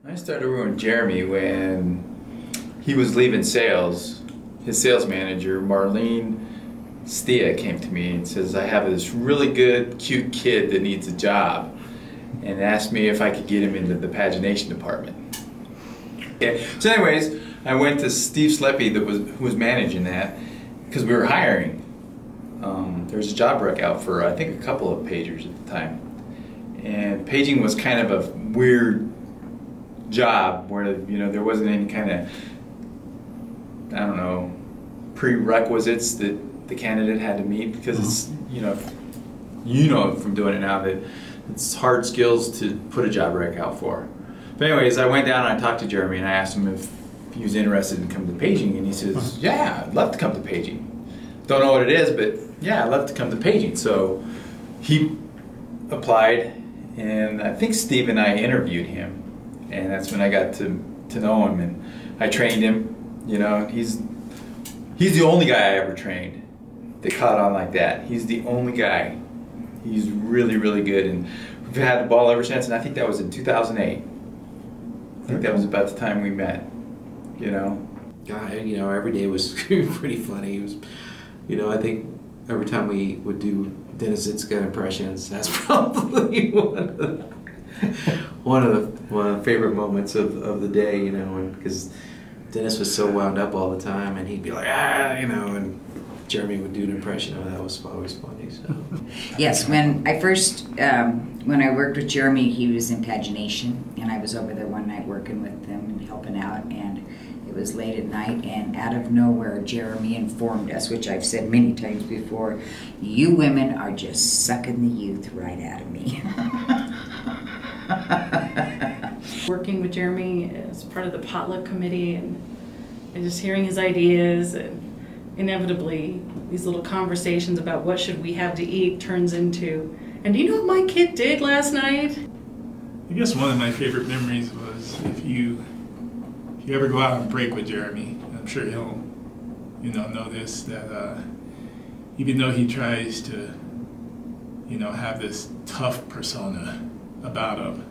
I started working with Jeremy when he was leaving sales. His sales manager, Marlene Stia, came to me and says, I have this really good, cute kid that needs a job, and asked me if I could get him into the pagination department. Okay. So anyways, I went to Steve Sleppy, who was managing that, because we were hiring. There was a job rec out for, I think, a couple of pagers at the time. And paging was kind of a weird job where, you know, there wasn't any kind of, I don't know, prerequisites that the candidate had to meet, because it's, you know from doing it now that it's hard skills to put a job rec out for. But anyways, I went down and I talked to Jeremy and I asked him if he was interested in coming to paging, and he says, yeah, I'd love to come to paging. Don't know what it is, but yeah, I'd love to come to paging. So he applied, and I think Steve and I interviewed him, and that's when I got to know him, and I trained him. You know, he's the only guy I ever trained that caught on like that. He's the only guy. He's really, really good, and we've had the ball ever since, and I think that was in 2008. I think that was about the time we met, you know. God, you know, every day was pretty funny. It was, you know, I think every time we would do Dennis Zitzka impressions, that's probably one of the favorite moments of the day, you know, because Dennis was so wound up all the time, and he'd be like, you know, and Jeremy would do an impression of that. Was always funny. So. Yes, when I first, when I worked with Jeremy, he was in pagination, and I was over there one night working with them and helping out, and it was late at night, and out of nowhere, Jeremy informed us, which I've said many times before, you women are just sucking the youth right out of me. Working with Jeremy as part of the potluck committee, and just hearing his ideas, and inevitably these little conversations about what should we have to eat turns into, and do you know what my kid did last night? I guess one of my favorite memories was if you ever go out on break with Jeremy, I'm sure he'll, you know this, that even though he tries to, you know, have this tough persona about him,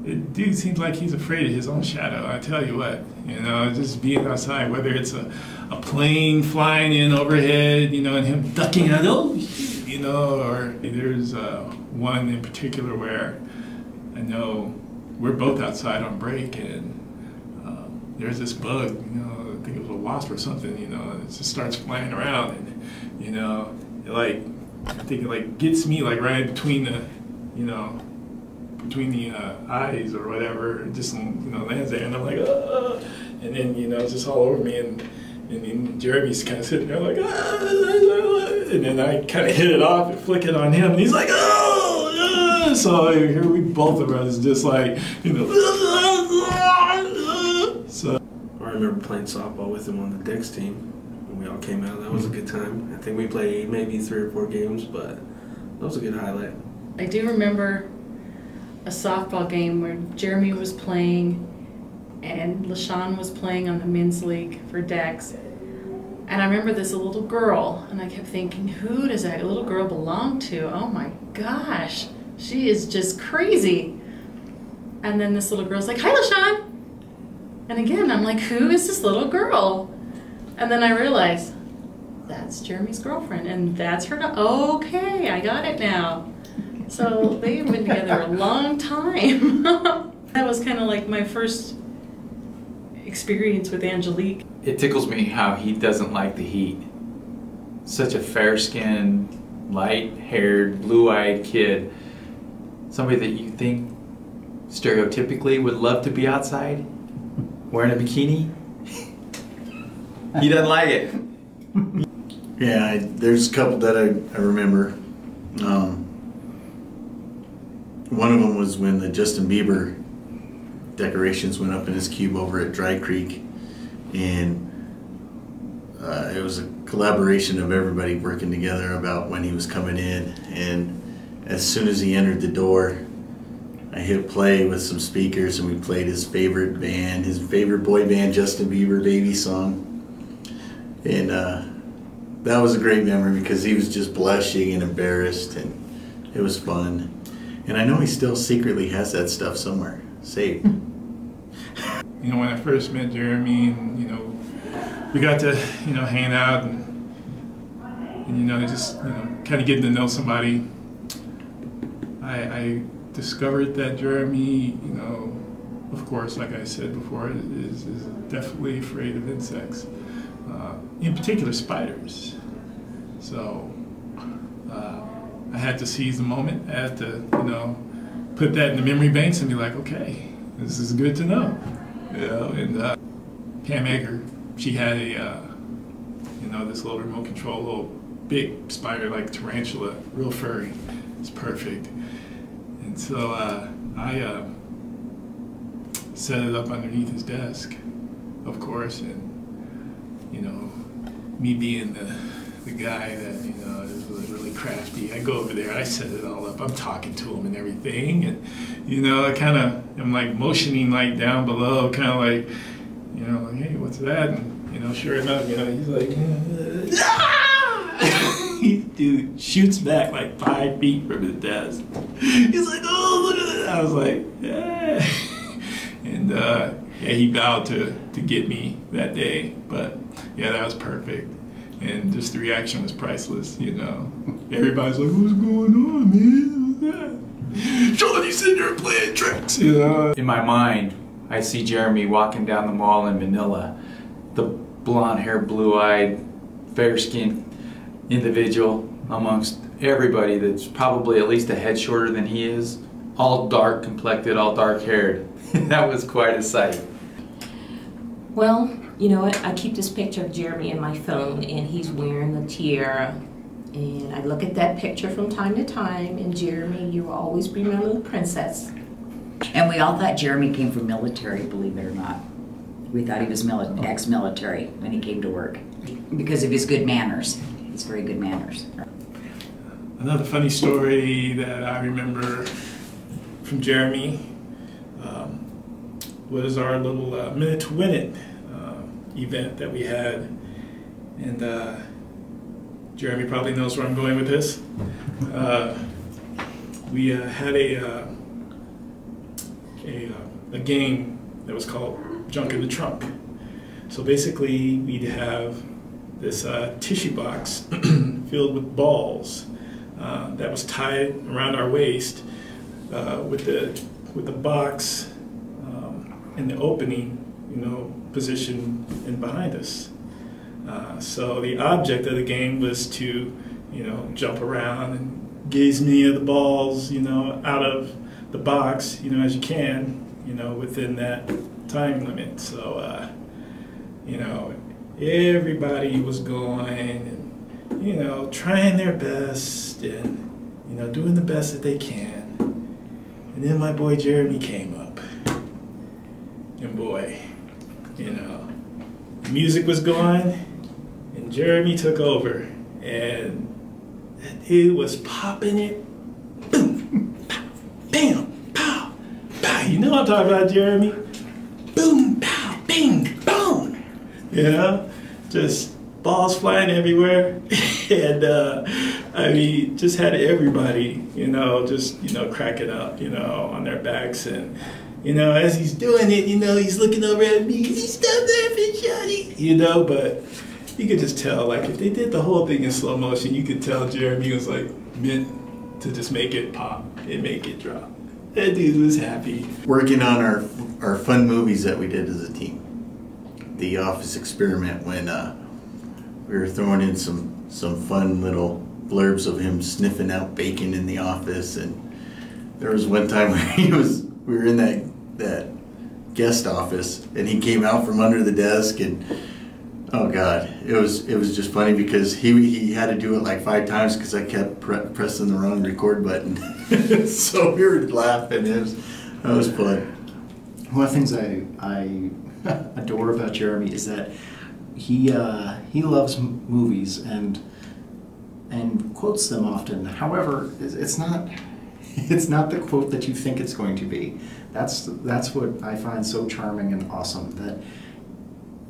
it dude seems like he's afraid of his own shadow. I tell you what, you know, just being outside, whether it's a plane flying in overhead, you know, and him ducking out, oh, you know, or there's one in particular where I know we're both outside on break, and there's this bug, you know, I think it was a wasp or something, you know, it just starts flying around, and, you know, it like, I think it like gets me like right between the, you know, between the eyes or whatever, it just, you know, lands there, and I'm like, and then, you know, it's just all over me, and then Jeremy's kind of sitting there like, and then I kind of hit it off and flick it on him, and he's like, so here we both of us just like, you know, so. I remember playing softball with him on the Dix team when we all came out. That was a good time. I think we played maybe 3 or 4 games, but that was a good highlight. I do remember a softball game where Jeremy was playing and LaShawn was playing on the men's league for Dex. And I remember this little girl, and I kept thinking, who does that little girl belong to? Oh my gosh, she is just crazy. And then this little girl's like, hi LaShawn. And again, I'm like, who is this little girl? And then I realized, that's Jeremy's girlfriend, and that's her. Okay, I got it now. So they've been together a long time. That was kind of like my first experience with Angelique. It tickles me how he doesn't like the heat. Such a fair-skinned, light-haired, blue-eyed kid. Somebody that you think stereotypically would love to be outside, wearing a bikini. He doesn't like it. Yeah, there's a couple that I remember. One of them was when the Justin Bieber decorations went up in his cube over at Dry Creek, and it was a collaboration of everybody working together about when he was coming in, and as soon as he entered the door, I hit play with some speakers, and we played his favorite band, his favorite boy band, Justin Bieber, Baby Song, and that was a great memory because he was just blushing and embarrassed, and it was fun. And I know he still secretly has that stuff somewhere saved. You know, when I first met Jeremy, and, you know, we got to, you know, hang out and you know, just, you know, kind of getting to know somebody. I discovered that Jeremy, you know, of course, like I said before, is definitely afraid of insects, in particular spiders. So I had to seize the moment. I had to, you know, put that in the memory banks and be like, okay, this is good to know. You know, and Pam Egger, she had a, you know, this little remote control, little big spider like tarantula, real furry. It's perfect. And so I set it up underneath his desk, of course, and, you know, me being the guy that, you know, is really crafty, I go over there, I set it all up, I'm talking to him and everything, and, you know, I kind of am like motioning like down below, kind of like, you know, like, hey, what's that? And, you know, sure enough, you know, he's like, dude shoots back like 5 feet from his desk. He's like, oh, look at that. I was like, yeah. And yeah, he vowed to get me that day. But yeah, that was perfect. And just the reaction was priceless, you know. Everybody's like, what's going on, man? What's that? Sean, you sitting there playing tricks, you know. In my mind, I see Jeremy walking down the mall in Manila, the blonde hair, blue-eyed, fair-skinned individual amongst everybody that's probably at least a head shorter than he is, all dark complected, all dark haired. That was quite a sight. Well, you know what, I keep this picture of Jeremy in my phone, and he's wearing the tiara, and I look at that picture from time to time, and Jeremy, you will always be my little princess. And we all thought Jeremy came from military, believe it or not. We thought he was ex-military when he came to work because of his good manners. His very good manners. Another funny story that I remember from Jeremy was our little Minute to Win It event that we had. And Jeremy probably knows where I'm going with this. We had a game that was called Junk in the Trunk. So basically we'd have this tissue box filled with balls that was tied around our waist with the box in the opening, you know, positioned in behind us. So the object of the game was to, you know, jump around and get as many of the balls, you know, out of the box, you know, as you can, you know, within that time limit. So, you know, everybody was going and, you know, trying their best and, you know, doing the best that they can. And then my boy Jeremy came up. And boy, you know, the music was going and Jeremy took over. And he was popping it. Boom, pow, bam, pow, pow. You know what I'm talking about, Jeremy? Boom, pow, bing, boom. You know, just balls flying everywhere. And I mean, just had everybody, you know, just, you know, cracking up, you know, on their backs. And, you know, as he's doing it, you know, he's looking over at me. He's stop laughing, Johnny. You know, but you could just tell, like, if they did the whole thing in slow motion, you could tell Jeremy was, like, meant to just make it pop and make it drop. That dude was happy. Working on our fun movies that we did as a team. The Office Experiment, when we were throwing in some fun little blurbs of him sniffing out bacon in the office, and there was one time where we were in that guest office, and he came out from under the desk, and oh god, it was just funny because he had to do it like 5 times because I kept pressing the wrong record button. So we were laughing. That was fun. One of the things I adore about Jeremy is that he loves movies and quotes them often. However, it's not the quote that you think it's going to be. That's what I find so charming and awesome. That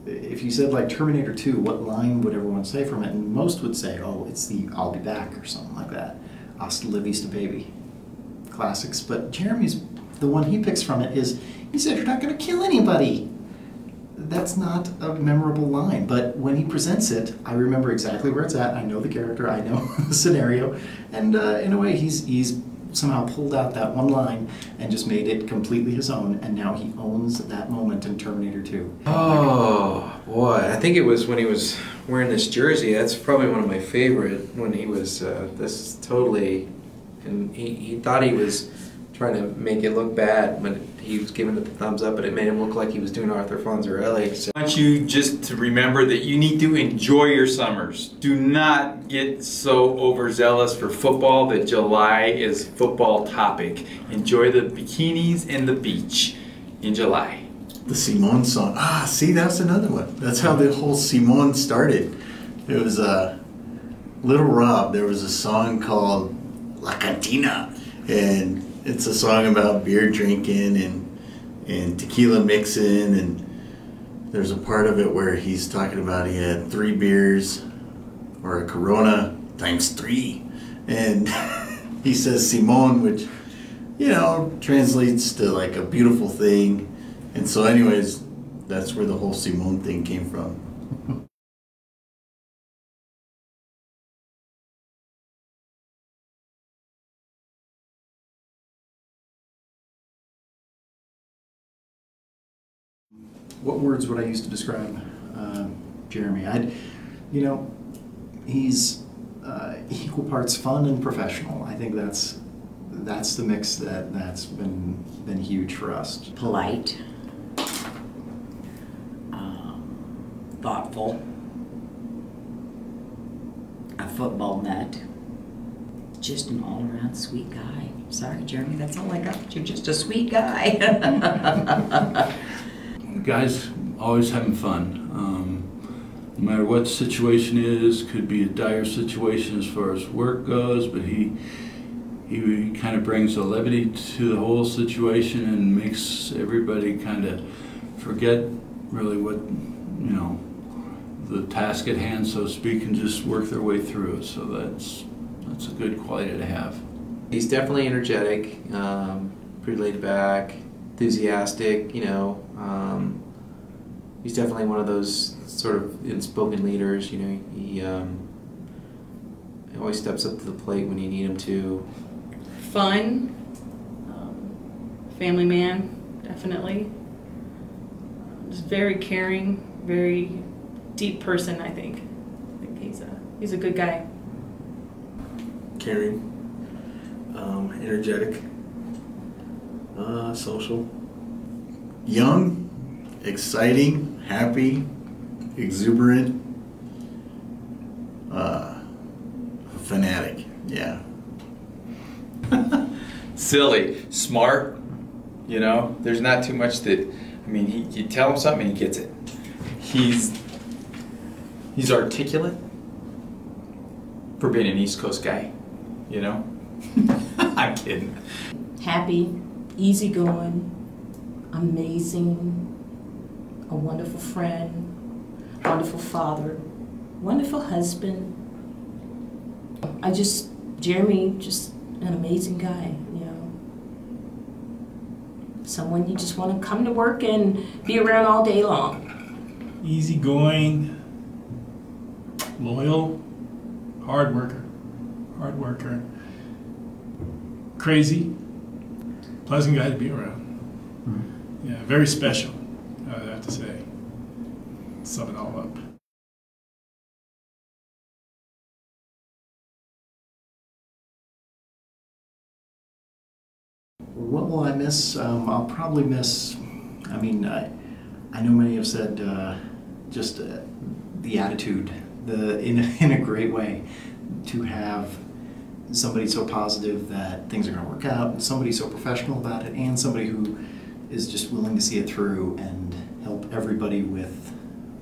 if you said like Terminator 2, what line would everyone say from it? And most would say, oh, it's the "I'll be back" or something like that. Hasta la vista, baby. classics, but Jeremy's, the one he picks from it is, he said, "You're not going to kill anybody." That's not a memorable line, but when he presents it, I remember exactly where it's at. I know the character, I know the scenario, and in a way, he's somehow pulled out that one line and just made it completely his own, and now he owns that moment in Terminator 2. Oh, boy. I think it was when he was wearing this jersey. That's probably one of my favorite, when he was, this is totally, and he thought he was trying to make it look bad, but he was giving it the thumbs up, but it made him look like he was doing Arthur Fonzarelli. So. I want you just to remember that you need to enjoy your summers. Do not get so overzealous for football that July is football topic. Enjoy the bikinis and the beach in July. The Simone song. Ah, see, that's another one. That's how the whole Simone started. It was Little Rob. There was a song called La Cantina, and it's a song about beer drinking and tequila mixing, and there's a part of it where he's talking about he had 3 beers or a Corona times 3, and he says Simone, which, you know, translates to like a beautiful thing. And so anyways, that's where the whole Simone thing came from. What words would I use to describe Jeremy? He's equal parts fun and professional. I think that's the mix that's been huge for us. Polite, thoughtful, a football nut, just an all-around sweet guy. Sorry, Jeremy, that's all I got. You're just a sweet guy. The guy's always having fun. No matter what the situation is, could be a dire situation as far as work goes, but he kind of brings a levity to the whole situation and makes everybody kind of forget really what, you know, the task at hand, so to speak, and just work their way through it. So that's a good quality to have. He's definitely energetic, pretty laid back, enthusiastic, you know. He's definitely one of those sort of inspoken leaders, you know. He always steps up to the plate when you need him to. Fun, family man, definitely. Just very caring, very deep person, I think. I think he's a good guy. Caring, energetic, social. Young, exciting, happy, exuberant, fanatic. Yeah. Silly, smart, you know, there's not too much that, I mean, you tell him something and he gets it. He's articulate for being an East Coast guy, you know? I'm kidding. Happy, easygoing, amazing, a wonderful friend, wonderful father, wonderful husband. Jeremy, just an amazing guy, you know. Someone you just want to come to work and be around all day long. Easygoing, loyal, hard worker, crazy, pleasant guy to be around. Mm-hmm. Yeah, very special, I would have to say. Sum it all up. What will I miss? I'll probably miss, I mean, I know many have said just the attitude, in a great way, to have somebody so positive that things are going to work out, and somebody so professional about it, and somebody who is just willing to see it through and help everybody with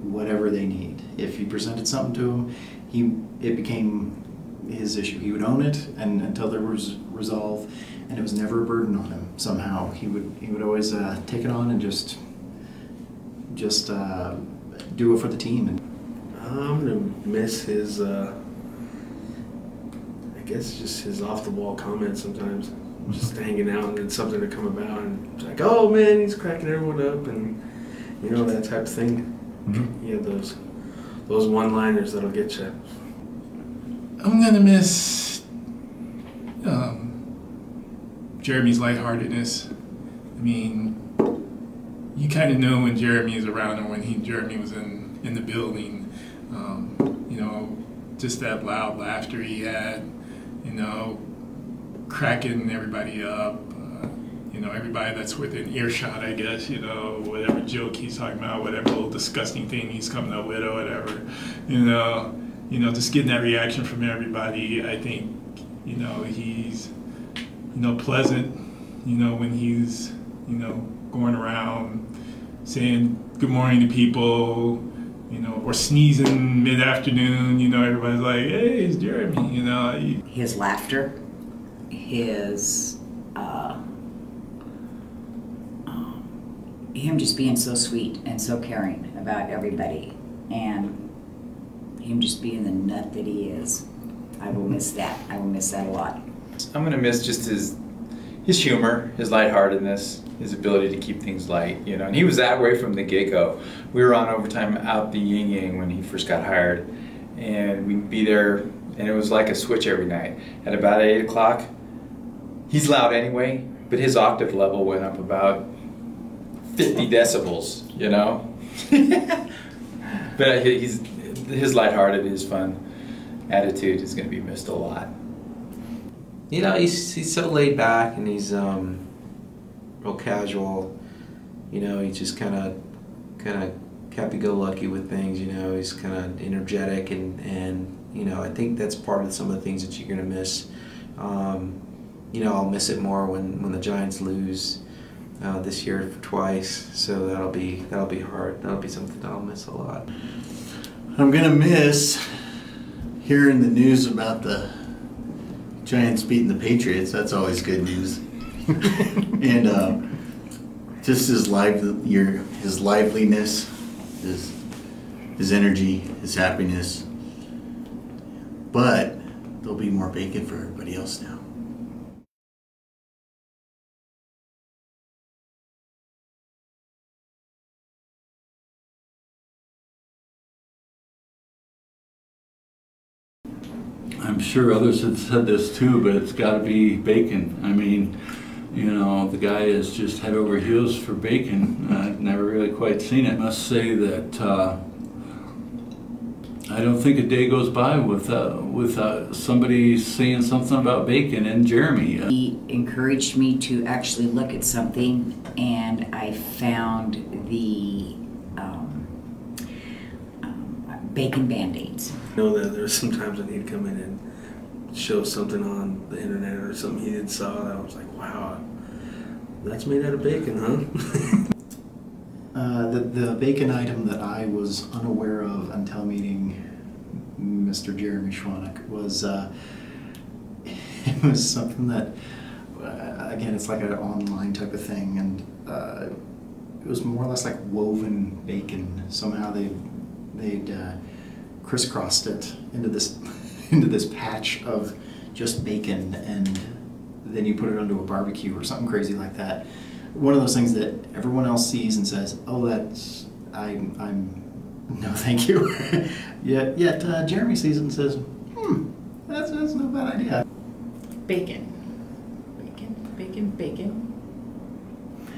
whatever they need. If you presented something to him, it became his issue. He would own it, and until there was resolve, and it was never a burden on him. Somehow he would always take it on and just do it for the team. And I'm gonna miss his, I guess, just his off the wall comments sometimes. just hanging out, and then something to come about, and it's like, oh man, he's cracking everyone up, and you know, that type of thing. Mm-hmm. Yeah, those one-liners that'll get you. I'm gonna miss Jeremy's lightheartedness. I mean, you kind of know when Jeremy is around or when Jeremy was in the building. You know, just that loud laughter he had, you know, cracking everybody up. You know, everybody that's within earshot, I guess, you know, whatever joke he's talking about, whatever little disgusting thing he's coming up with or whatever, you know, just getting that reaction from everybody. I think, you know, he's, you know, pleasant, you know, when he's, you know, going around saying good morning to people, you know, or sneezing mid-afternoon, you know, everybody's like, hey, it's Jeremy, you know. His laughter, his, him just being so sweet and so caring about everybody, and him just being the nut that he is. I will miss that. I will miss that a lot. I'm gonna miss just his humor, his lightheartedness, his ability to keep things light, you know. And he was that way from the get-go. We were on overtime out the yin yang when he first got hired, and we'd be there, and it was like a switch every night. At about 8 o'clock, he's loud anyway, but his octave level went up about 50 decibels, you know. But his lighthearted, his fun attitude is going to be missed a lot. You know, he's so laid back, and he's real casual. You know, he's just kind of happy-go-lucky with things. You know, he's kind of energetic, and you know, I think that's part of some of the things that you're gonna miss. You know, I'll miss it more when the Giants lose this year twice. So that'll be hard. That'll be something that I'll miss a lot. I'm gonna miss hearing the news about the Giants beating the Patriots. That's always good news. And just his liveliness, his energy, his happiness. But there'll be more bacon for everybody else now. I'm sure others have said this too, but it's got to be bacon. I mean, you know, the guy is just head over heels for bacon. I've never really quite seen it. I must say that I don't think a day goes by without somebody saying something about bacon and Jeremy. He encouraged me to actually look at something, and I found the bacon Band-Aids. I know that there's sometimes when he'd come in and show something on the internet or something he had saw that I was like, wow, that's made out of bacon, huh? The bacon item that I was unaware of until meeting Mr. Jeremy Chowanec was it was something that again, it's like an online type of thing, and it was more or less like woven bacon. Somehow they'd crisscrossed it into this patch of just bacon, and then you put it onto a barbecue or something crazy like that. One of those things that everyone else sees and says, "Oh, I'm no, thank you." yet Jeremy sees it and says, that's no bad idea." Bacon.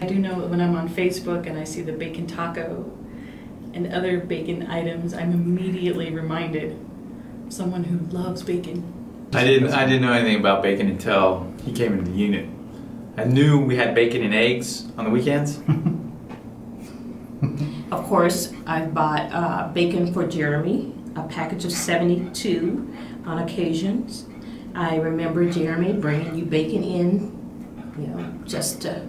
I do know that when I'm on Facebook and I see the bacon taco and other bacon items, I'm immediately reminded of someone who loves bacon. I didn't know anything about bacon until he came into the unit. I knew we had bacon and eggs on the weekends. Of course, I've bought bacon for Jeremy, a package of 72 on occasions. I remember Jeremy bringing you bacon in, you know, just to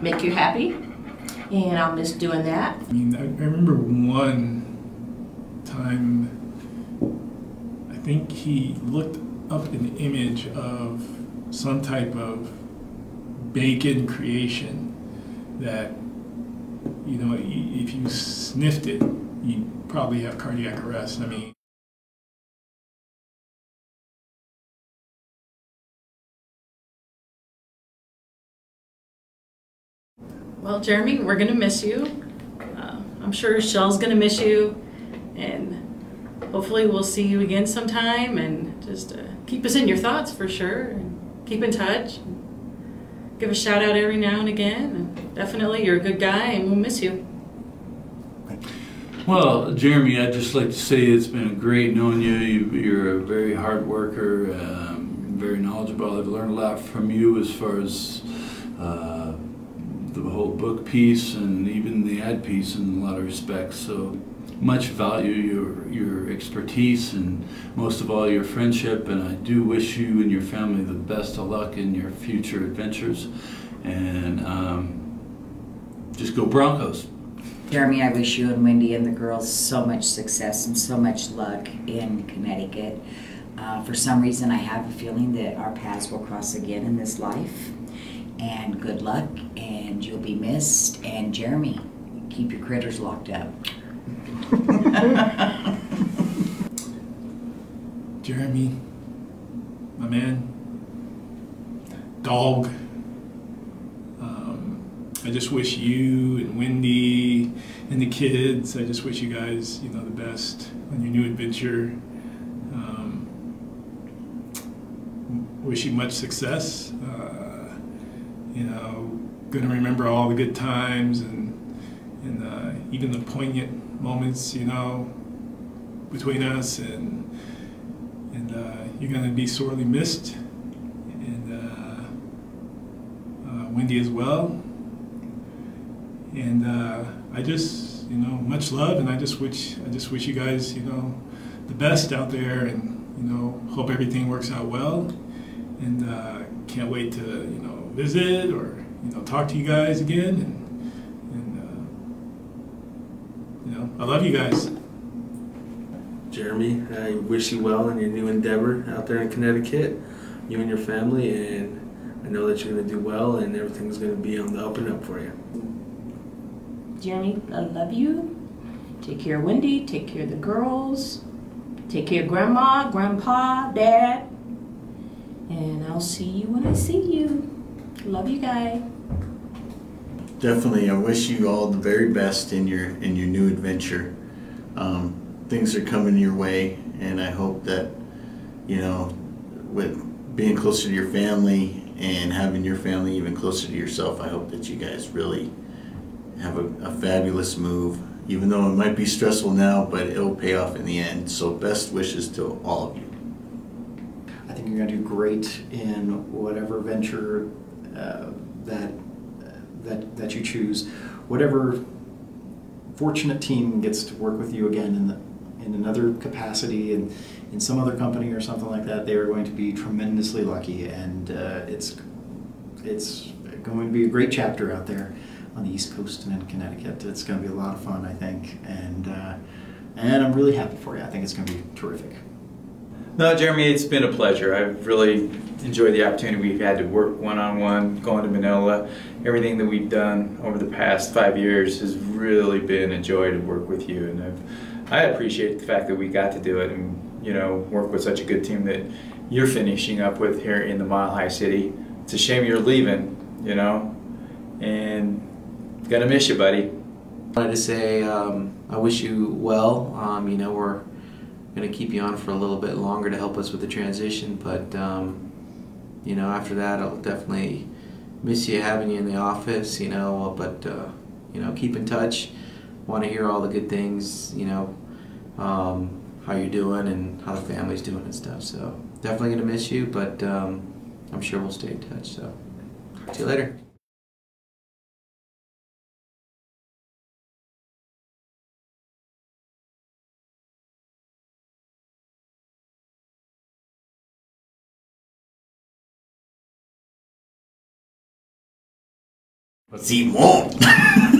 make you happy, and I'll miss doing that. I mean, I remember one time, I think he looked up an image of some type of bacon creation that, you know, if you sniffed it, you'd probably have cardiac arrest. I mean, Well, Jeremy, we're going to miss you. I'm sure Shell's going to miss you. And hopefully we'll see you again sometime. And just keep us in your thoughts for sure. And keep in touch. Give a shout out every now and again. And definitely, you're a good guy and we'll miss you. Well, Jeremy, I'd just like to say it's been great knowing you. You're a very hard worker, very knowledgeable. I've learned a lot from you as far as the whole book piece and even the ad piece in a lot of respects. So much value your expertise and most of all your friendship. And I do wish you and your family the best of luck in your future adventures. And just go Broncos. Jeremy, I wish you and Wendy and the girls so much success and so much luck in Connecticut. For some reason, I have a feeling that our paths will cross again in this life. And good luck, and you'll be missed. And Jeremy, keep your critters locked up. Jeremy, my man, dog. I just wish you and Wendy and the kids, I just wish you guys, the best on your new adventure. Wish you much success. Gonna remember all the good times and even the poignant moments, between us, and you're gonna be sorely missed, and Wendy as well. And I just, much love, and I just wish you guys, the best out there, and hope everything works out well, and can't wait to visit or talk to you guys again, and I love you guys. Jeremy, I wish you well in your new endeavor out there in Connecticut, you and your family, and I know that you're going to do well and everything's going to be on the up and up for you. Jeremy, I love you. Take care of Wendy, take care of the girls, take care of Grandma, Grandpa, Dad, and I'll see you when I see you. Love you guys. Definitely, I wish you all the very best in your new adventure. Things are coming your way, and I hope that with being closer to your family and having your family even closer to yourself, I hope that you guys really have a fabulous move. Even though it might be stressful now, but it'll pay off in the end. So best wishes to all of you. I think you're going to do great in whatever venture that you choose. Whatever fortunate team gets to work with you again in another capacity and in some other company or something like that, they are going to be tremendously lucky, and it's going to be a great chapter out there on the East Coast and in Connecticut. It's going to be a lot of fun, I think, and I'm really happy for you. I think it's going to be terrific. No, Jeremy, it's been a pleasure. I've really enjoyed the opportunity we've had to work one-on-one, going to Manila. Everything that we've done over the past 5 years has really been a joy to work with you, and I appreciate the fact that we got to do it and work with such a good team that you're finishing up with here in the Mile High City. It's a shame you're leaving, and gonna miss you, buddy. I wanted to say I wish you well. We're going to keep you on for a little bit longer to help us with the transition, but after that I'll definitely miss you, having you in the office, but keep in touch. Want to hear all the good things, how you're doing and how the family's doing and stuff. So definitely going to miss you, but I'm sure we'll stay in touch. So talk to you later. Simón.